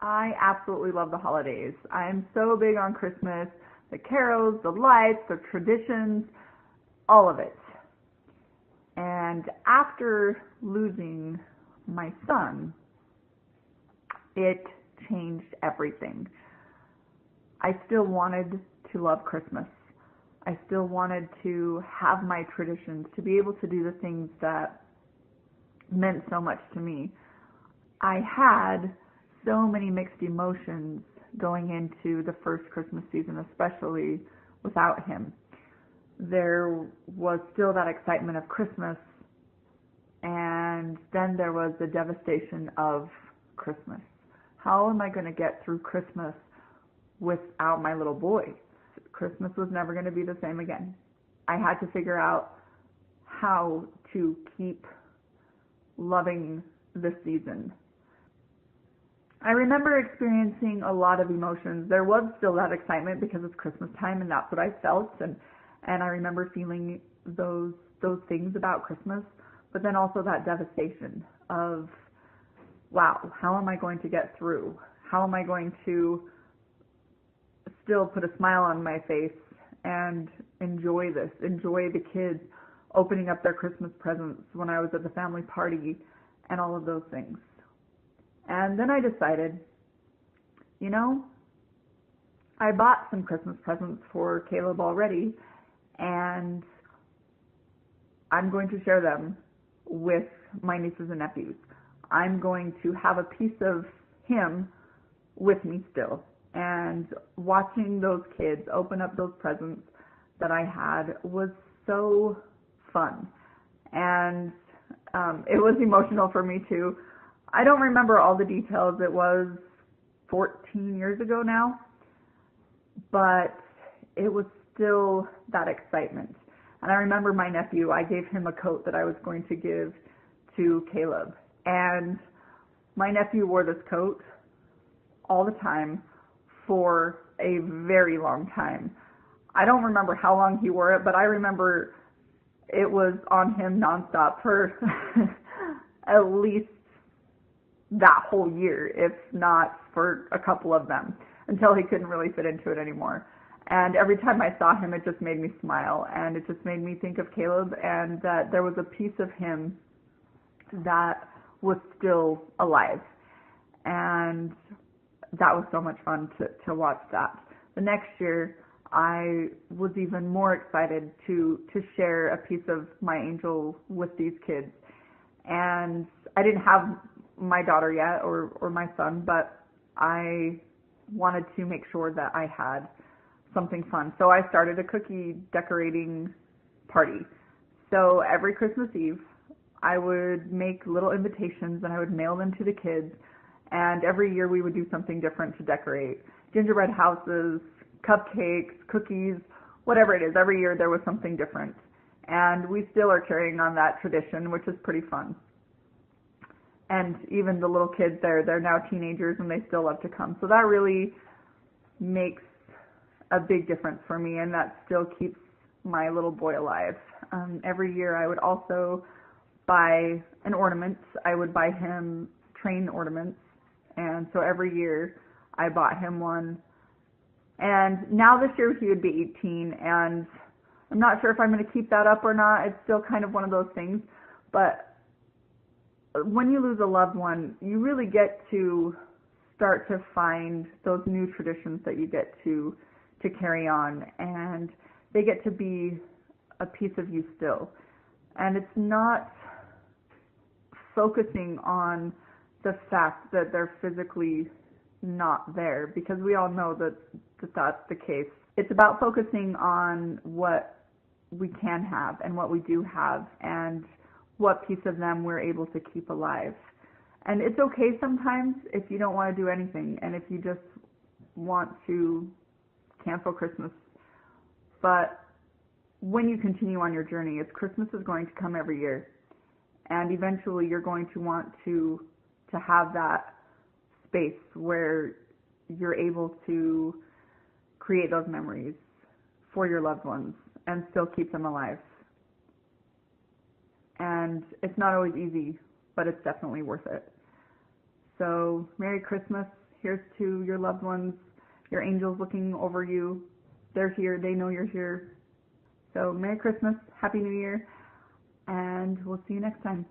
I absolutely love the holidays. I'm so big on Christmas, the carols, the lights, the traditions, all of it. And after losing my son, it changed everything. I still wanted to love Christmas. I still wanted to have my traditions, to be able to do the things that meant so much to me. I had so many mixed emotions going into the first Christmas season, especially without him. There was still that excitement of Christmas, and then there was the devastation of Christmas. How am I going to get through Christmas without my little boy? Christmas was never going to be the same again. I had to figure out how to keep loving this season. I remember experiencing a lot of emotions. There was still that excitement because it's Christmas time, and that's what I felt, and I remember feeling those things about Christmas, but then also that devastation of, wow, how am I going to get through? How am I going to still put a smile on my face and enjoy this, enjoy the kids opening up their Christmas presents when I was at the family party and all of those things. And then I decided, I bought some Christmas presents for Caleb already, and I'm going to share them with my nieces and nephews. I'm going to have a piece of him with me still. And watching those kids open up those presents that I had was so fun. And it was emotional for me too. I don't remember all the details. It was 14 years ago now. But it was still that excitement. And I remember my nephew, I gave him a coat that I was going to give to Caleb. And my nephew wore this coat all the time for a very long time. I don't remember how long he wore it, but I remember it was on him nonstop for at least that whole year, if not for a couple of them, until he couldn't really fit into it anymore. And every time I saw him, it just made me smile, and it just made me think of Caleb, and that there was a piece of him that was still alive. And that was so much fun to watch that. The next year, I was even more excited to share a piece of my angel with these kids. And I didn't have my daughter yet, or my son, but I wanted to make sure that I had something fun. So I started a cookie decorating party. So every Christmas Eve, I would make little invitations and I would mail them to the kids. And every year we would do something different to decorate. Gingerbread houses, cupcakes, cookies, whatever it is. Every year there was something different. And we still are carrying on that tradition, which is pretty fun. And even the little kids there, they're now teenagers and they still love to come. So that really makes a big difference for me, and that still keeps my little boy alive. Every year I would also buy an ornament. I would buy him train ornaments. And so every year I bought him one. And now this year he would be 18, and I'm not sure if I'm going to keep that up or not. It's still kind of one of those things. But when you lose a loved one, you really get to start to find those new traditions that you get to carry on, and they get to be a piece of you still. And it's not focusing on the fact that they're physically not there, because we all know that that's the case. It's about focusing on what we can have and what we do have, and what piece of them we're able to keep alive. And it's okay sometimes if you don't want to do anything, and if you just want to cancel Christmas. But when you continue on your journey, Christmas is going to come every year, and eventually you're going to want to have that space where you're able to create those memories for your loved ones and still keep them alive. And it's not always easy, but it's definitely worth it. So Merry Christmas. Here's to your loved ones, your angels looking over you. They're here. They know you're here. So Merry Christmas, Happy New Year, and we'll see you next time.